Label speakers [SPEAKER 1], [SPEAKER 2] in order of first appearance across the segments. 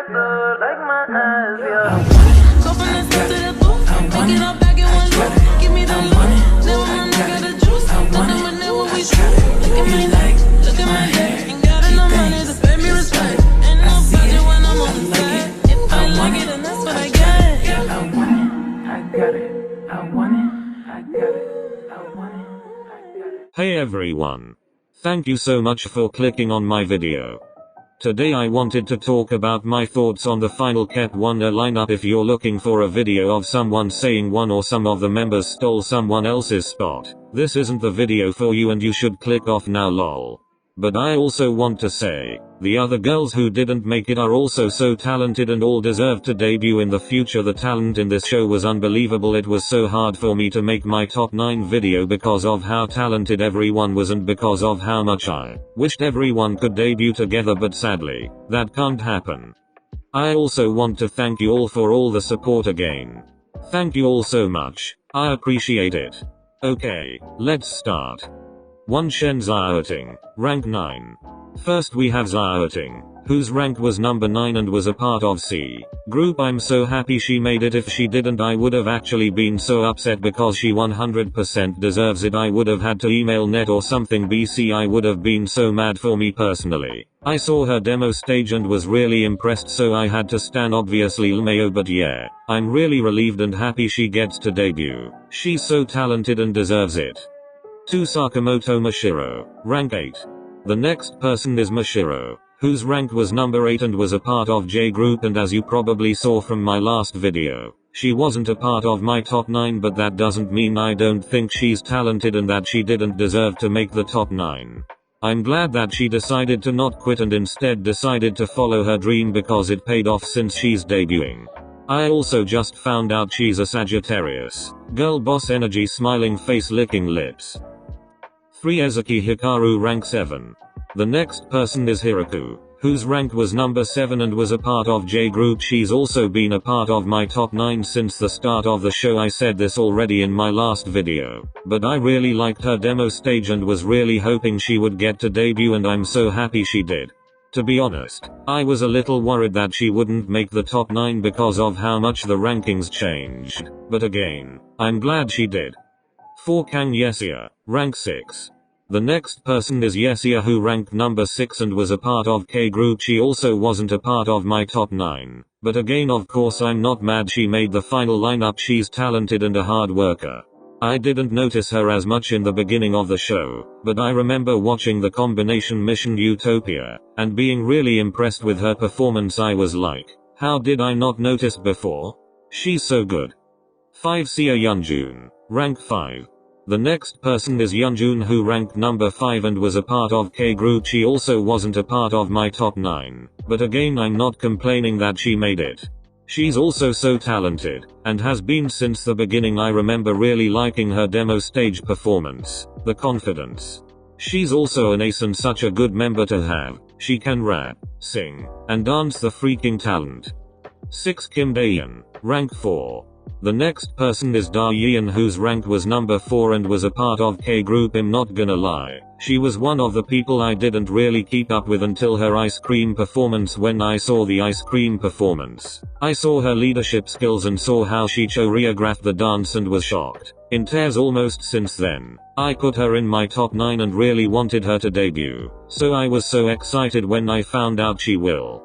[SPEAKER 1] like my eyes, yeah. Go from the top to the booth, make it all back in one loop. Give me the loot, never mind, I got the juice. Nothing but never we shoot. Look at my neck, look at my head. Ain't got enough money to pay me respect. Ain't no budget when I'm on the side. If I like it, then that's what I get. I want it, I got it. I want it, I got it. I want it, I got it.
[SPEAKER 2] Hey everyone. Thank you so much for clicking on my video. Today I wanted to talk about my thoughts on the final kep1er lineup. If you're looking for a video of someone saying one or some of the members stole someone else's spot, this isn't the video for you and you should click off now lol. But I also want to say, the other girls who didn't make it are also so talented and all deserve to debut in the future. The talent in this show was unbelievable. It was so hard for me to make my top 9 video because of how talented everyone was and because of how much I wished everyone could debut together, but sadly, that can't happen. I also want to thank you all for all the support again. Thank you all so much. I appreciate it. Okay, let's start. 1. Shen Xiaoting, rank 9. First we have Xiaoting, whose rank was number 9 and was a part of C group. I'm so happy she made it. If she didn't, I would have actually been so upset because she 100% deserves it. I would have had to email net or something. BC, I would have been so mad. For me personally, I saw her demo stage and was really impressed, so I had to stan obviously lmao, but yeah, I'm really relieved and happy she gets to debut. She's so talented and deserves it. 2. Sakamoto Mashiro, rank 8. The next person is Mashiro, whose rank was number 8 and was a part of J group, and as you probably saw from my last video, she wasn't a part of my top 9, but that doesn't mean I don't think she's talented and that she didn't deserve to make the top 9. I'm glad that she decided to not quit and instead decided to follow her dream because it paid off since she's debuting. I also just found out she's a Sagittarius. Girl boss energy, smiling face, licking lips. 3. Ezaki Hikaru, rank 7. The next person is Hiraku, whose rank was number 7 and was a part of J group. She's also been a part of my top 9 since the start of the show. I said this already in my last video, but I really liked her demo stage and was really hoping she would get to debut, and I'm so happy she did. To be honest, I was a little worried that she wouldn't make the top 9 because of how much the rankings changed, but again, I'm glad she did. 4. Kang Yeseo, rank 6. The next person is Yeseo, who ranked number 6 and was a part of K group. She also wasn't a part of my top 9, but again, of course I'm not mad she made the final lineup. She's talented and a hard worker. I didn't notice her as much in the beginning of the show, but I remember watching the combination mission Utopia, and being really impressed with her performance. I was like, how did I not notice before? She's so good. 5. Chaehyun, rank 5. The next person is Yujin, who ranked number 5 and was a part of K group. She also wasn't a part of my top 9, but again, I'm not complaining that she made it. She's also so talented, and has been since the beginning. I remember really liking her demo stage performance, the confidence. She's also an ace and such a good member to have. She can rap, sing, and dance. The freaking talent. 6. Dayeon, rank 4. The next person is dayeon, whose rank was number 4 and was a part of K group. I'm not gonna lie, she was one of the people I didn't really keep up with until her ice cream performance. When I saw the ice cream performance, I saw her leadership skills and saw how she choreographed the dance and was shocked in tears almost. Since then, I put her in my top 9 and really wanted her to debut, so I was so excited when I found out she will.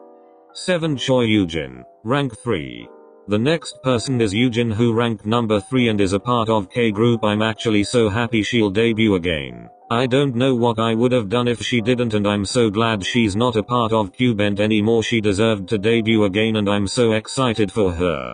[SPEAKER 2] 7. Choi Yujin, rank 3. The next person is Yujin, who ranked number 3 and is a part of K group. I'm actually so happy she'll debut again. I don't know what I would have done if she didn't, and I'm so glad she's not a part of Qbent anymore. She deserved to debut again and I'm so excited for her.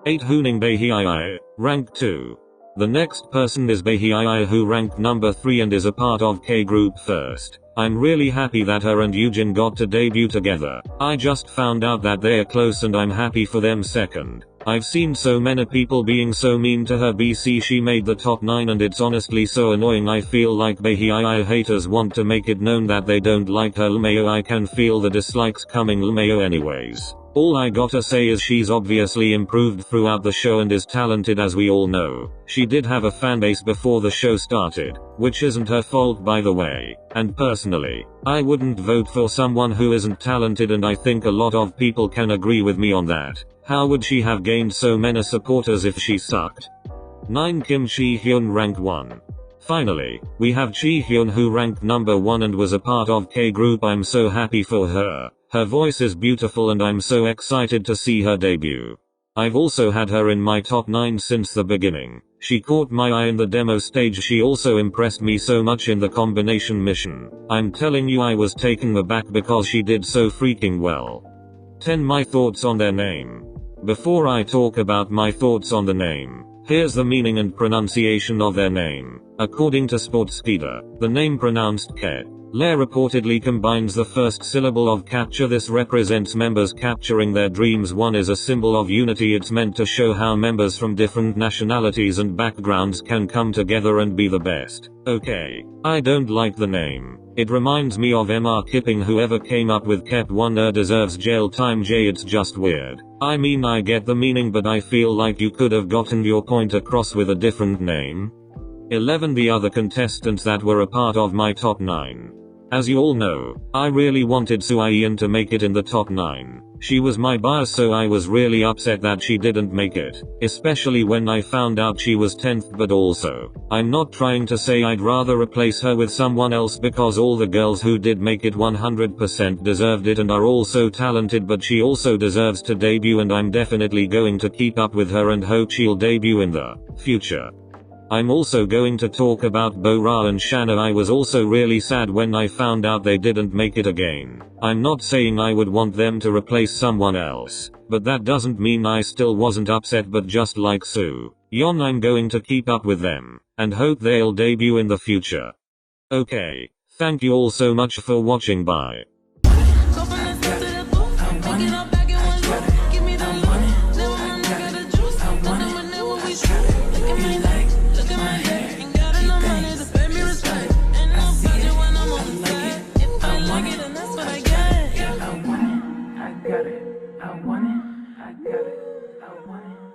[SPEAKER 2] 8. Huening bahiyyih, rank 2. The next person is bahiyyih, who ranked number 3 and is a part of K group first. I'm really happy that her and Yujin got to debut together. I just found out that they're close and I'm happy for them. 2nd, I've seen so many people being so mean to her. BC, she made the top 9 and it's honestly so annoying. I feel like bahiyyih haters want to make it known that they don't like her. lmao, I can feel the dislikes coming. lmao anyways. All I gotta say is she's obviously improved throughout the show and is talented, as we all know. She did have a fanbase before the show started, which isn't her fault by the way, and personally, I wouldn't vote for someone who isn't talented, and I think a lot of people can agree with me on that. How would she have gained so many supporters if she sucked? 9. Kim Chaehyun ranked 1. Finally, we have Chaehyun, who ranked number 1 and was a part of K group. I'm so happy for her. Her voice is beautiful and I'm so excited to see her debut. I've also had her in my top 9 since the beginning. She caught my eye in the demo stage. She also impressed me so much in the combination mission. I'm telling you, I was taken aback because she did so freaking well. 10. My thoughts on their name. Before I talk about my thoughts on the name, here's the meaning and pronunciation of their name. According to Sportskeeda, the name pronounced kep1er reportedly combines the first syllable of capture. This represents members capturing their dreams. 1 is a symbol of unity. It's meant to show how members from different nationalities and backgrounds can come together and be the best. Okay, I don't like the name. It reminds me of Mr. Kipping. Whoever came up with kep1er deserves jail time. It's just weird. I mean, I get the meaning, but I feel like you could have gotten your point across with a different name. 11. The other contestants that were a part of my top 9. As you all know, I really wanted Chaehyun to make it in the top 9. She was my bias, so I was really upset that she didn't make it, especially when I found out she was 10th. But also, I'm not trying to say I'd rather replace her with someone else, because all the girls who did make it 100% deserved it and are all so talented, but she also deserves to debut, and I'm definitely going to keep up with her and hope she'll debut in the future. I'm also going to talk about Bora and Shana. I was also really sad when I found out they didn't make it again. I'm not saying I would want them to replace someone else, but that doesn't mean I still wasn't upset. But just like Yeong, I'm going to keep up with them, and hope they'll debut in the future. Okay, thank you all so much for watching. Bye.
[SPEAKER 1] I want it, I got it, I want it.